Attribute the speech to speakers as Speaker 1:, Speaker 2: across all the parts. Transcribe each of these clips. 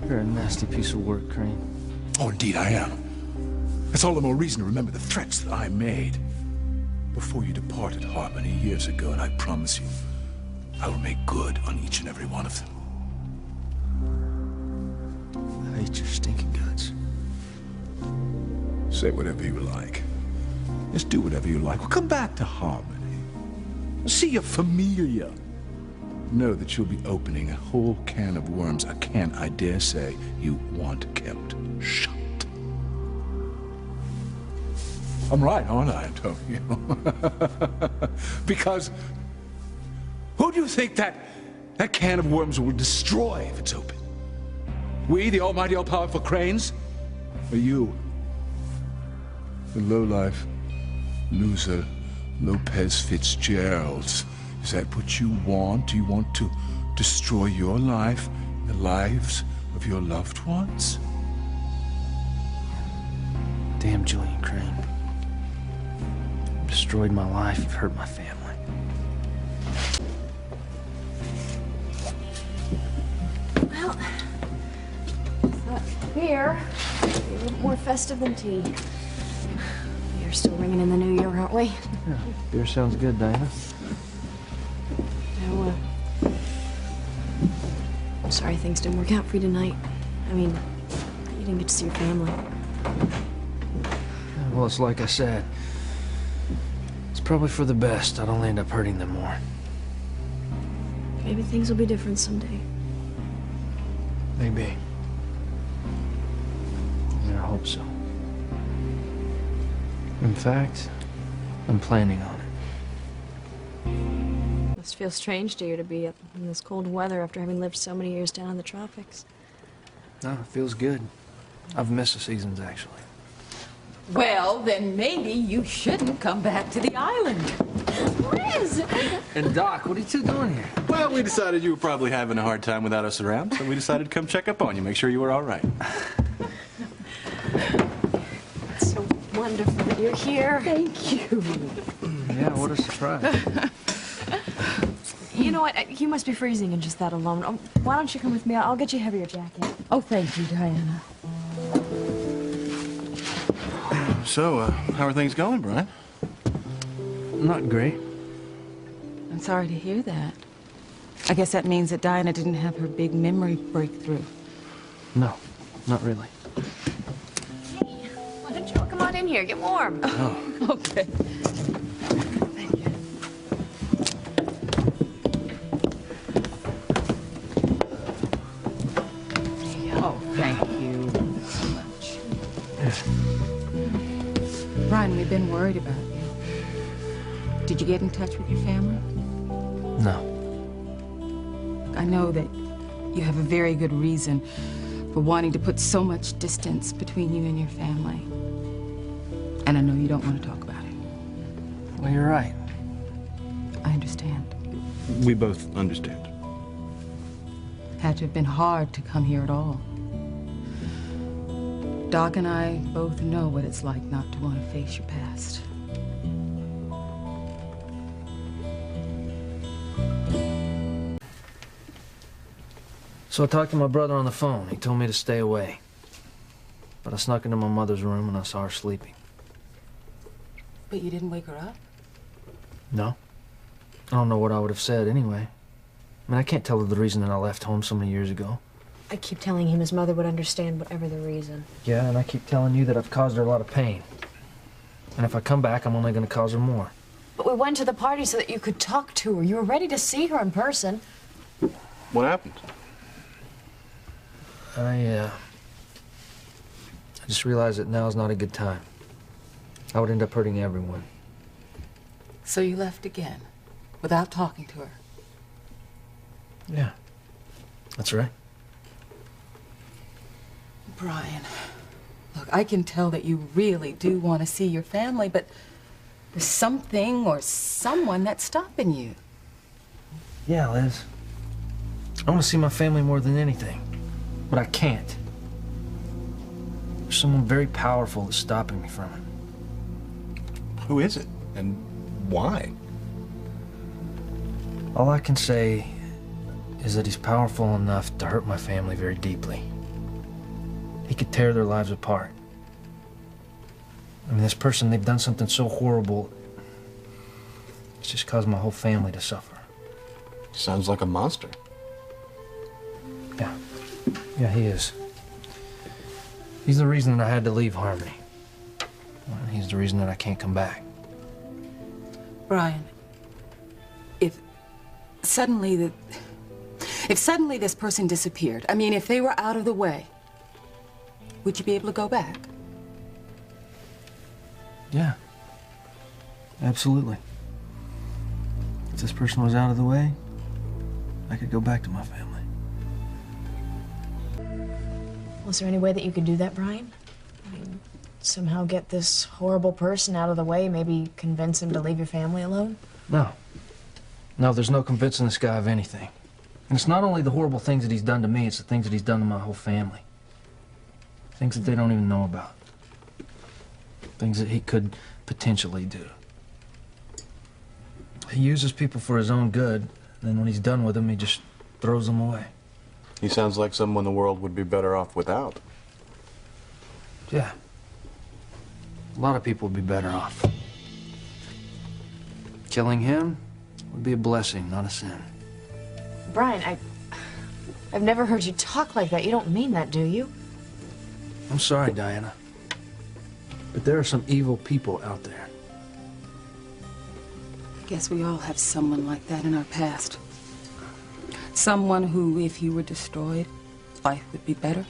Speaker 1: You're a nasty piece of work, Crane.
Speaker 2: Oh, indeed I am. That's all the more reason to remember the threats that I made before you departed Harmony years ago, and I promise you, I will make good on each and every one of them.
Speaker 1: I hate your stinking guts.
Speaker 2: Say whatever you like. Just do whatever you like. Well, come back to Harmony. See your familia. Know that you'll be opening a whole can of worms, a can, I dare say, you want kept shut. I'm right, aren't I, Antonio? Because who do you think that can of worms will destroy if it's open? We, the almighty, all-powerful Cranes? Or you, the lowlife, loser, Lopez Fitzgeralds? Is that what you want? Do you want to destroy your life, the lives of your loved ones?
Speaker 1: Damn Julian Crane. Destroyed my life, you've hurt my family.
Speaker 3: Well, beer. A little more festive than tea. We're still ringing in the new year, aren't we?
Speaker 1: Yeah, beer sounds good, Diana.
Speaker 3: No, I'm sorry things didn't work out for you tonight. I mean, you didn't get to see your family.
Speaker 1: Well, it's like I said. It's probably for the best. I'd only end up hurting them more.
Speaker 3: Maybe things will be different someday.
Speaker 1: Maybe. I hope so. In fact, I'm planning on it.
Speaker 3: Must feel strange to you to be up in this cold weather after having lived so many years down in the tropics.
Speaker 1: No, it feels good. I've missed the seasons, actually.
Speaker 4: Well, then maybe you shouldn't come back to the island.
Speaker 3: Liz!
Speaker 1: And Doc, what are you two doing here?
Speaker 5: Well, we decided you were probably having a hard time without us around, so we decided to come check up on you, make sure you were all right.
Speaker 3: It's so wonderful that you're here.
Speaker 4: Thank you.
Speaker 1: Yeah, what a surprise.
Speaker 3: You know what? You must be freezing in just that alone. Why don't you come with me? I'll get you a heavier jacket.
Speaker 4: Oh, thank you, Diana.
Speaker 5: So, how are things going, Brian?
Speaker 1: Not great.
Speaker 4: I'm sorry to hear that. I guess that means that Diana didn't have her big memory breakthrough.
Speaker 1: No, not really.
Speaker 3: Hey, why don't you come on in here? Get warm.
Speaker 4: Okay. Thank you. Oh, thank you so much. Brian, we've been worried about you. Did you get in touch with your family?
Speaker 1: No.
Speaker 4: I know that you have a very good reason for wanting to put so much distance between you and your family. And I know you don't want to talk about it.
Speaker 1: Well, you're right.
Speaker 4: I understand.
Speaker 5: We both understand.
Speaker 4: Had to have been hard to come here at all. Doc and I both know what it's like not to want to face your past.
Speaker 1: So I talked to my brother on the phone. He told me to stay away. But I snuck into my mother's room and I saw her sleeping.
Speaker 4: But you didn't wake her up?
Speaker 1: No. I don't know what I would have said anyway. I mean, I can't tell her the reason that I left home so many years ago.
Speaker 3: I keep telling him his mother would understand whatever the reason.
Speaker 1: Yeah, and I keep telling you that I've caused her a lot of pain. And if I come back, I'm only going to cause her more.
Speaker 3: But we went to the party so that you could talk to her. You were ready to see her in person.
Speaker 5: What happened?
Speaker 1: I just realized that now's not a good time. I would end up hurting everyone.
Speaker 4: So you left again, without talking to her?
Speaker 1: Yeah, that's right.
Speaker 4: Brian, look, I can tell that you really do want to see your family, but there's something or someone that's stopping you.
Speaker 1: Yeah, Liz. I want to see my family more than anything, but I can't. There's someone very powerful that's stopping me from it.
Speaker 5: Who is it? And why?
Speaker 1: All I can say is that he's powerful enough to hurt my family very deeply. he could tear their lives apart. I mean, this person, they've done something so horrible, it's just caused my whole family to suffer.
Speaker 5: Sounds like a monster.
Speaker 1: Yeah. Yeah, he is. He's the reason that I had to leave Harmony. And he's the reason that I can't come back.
Speaker 4: Brian, if suddenly this person disappeared, I mean, if they were out of the way, would you be able to go back?
Speaker 1: Yeah. Absolutely. If this person was out of the way, I could go back to my family.
Speaker 3: Was there any way that you could do that, Brian? I mean, somehow get this horrible person out of the way, maybe convince him to leave your family alone?
Speaker 1: No. No, there's no convincing this guy of anything. And it's not only the horrible things that he's done to me, it's the things that he's done to my whole family. Things that they don't even know about. Things that he could potentially do. He uses people for his own good, and then when he's done with them, he just throws them away.
Speaker 5: He sounds like someone the world would be better off without.
Speaker 1: Yeah. A lot of people would be better off. Killing him would be a blessing, not a sin.
Speaker 3: Brian, I've never heard you talk like that. You don't mean that, do you?
Speaker 1: I'm sorry, Diana. But there are some evil people out there.
Speaker 4: I guess we all have someone like that in our past. Someone who, if he were destroyed, life would be better.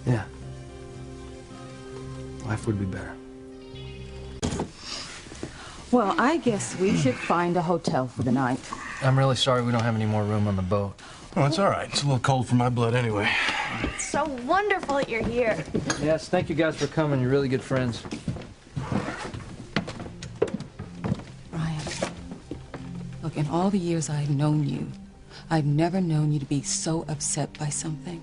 Speaker 1: Yeah. Life would be better.
Speaker 4: Well, I guess we should find a hotel for the night.
Speaker 1: I'm really sorry we don't have any more room on the boat.
Speaker 5: Oh, it's all right. It's a little cold for my blood anyway.
Speaker 3: It's so wonderful that you're here.
Speaker 1: Yes, thank you guys for coming. You're really good friends.
Speaker 4: Brian, look, in all the years I've known you, I've never known you to be so upset by something.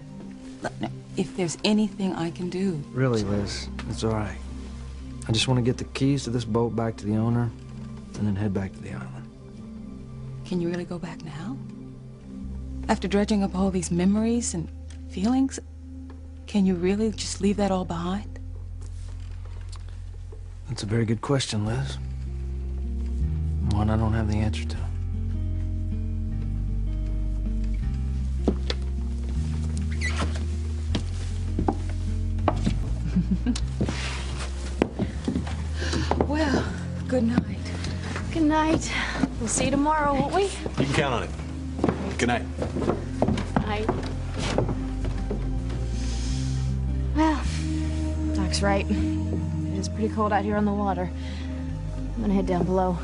Speaker 4: Look, now, if there's anything I can do...
Speaker 1: Really, Liz, it's all right. I just want to get the keys to this boat back to the owner and then head back to the island.
Speaker 4: Can you really go back now? After dredging up all these memories and feelings, can you really just leave that all behind?
Speaker 1: That's a very good question, Liz. One I don't have the answer to.
Speaker 4: Well, good night.
Speaker 3: Good night. We'll see you tomorrow, won't we?
Speaker 5: You can count on it. Good night.
Speaker 3: Night. Well, Doc's right. It is pretty cold out here on the water. I'm gonna head down below.